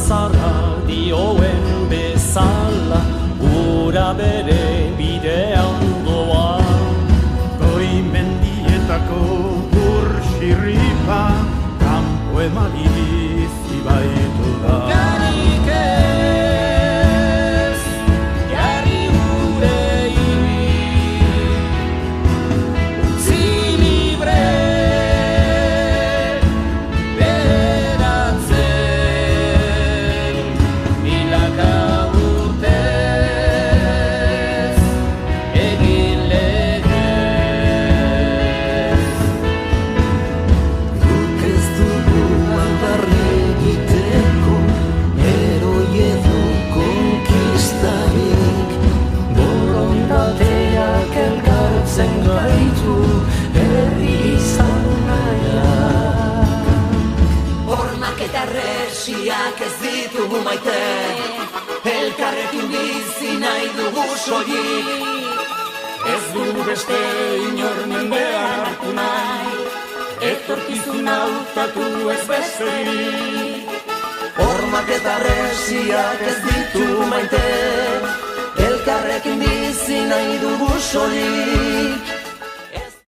zara dioen bezala, ura bere bidean doa. Goi mendietako burxirripa, kanpo emari bizi baitu da. Garik ez, jarri urei, utzi libre, beratzen, milaka urtez, egin legez. Guk ez dugu aldarri egiteko, heroi edo konkistarik. Borondateak elkartzen gaitu, herri izan nahiak. Hormak eta resiak ez ditugu maite, elkarrekin bizi nahi dugu soilik. Ez du beste inor mendean hartu nahi, etorkizuna hautatu ez besterik. Hormak eta resiak ez ditugu maite, elkarrekin bizi nahi dugu soilik.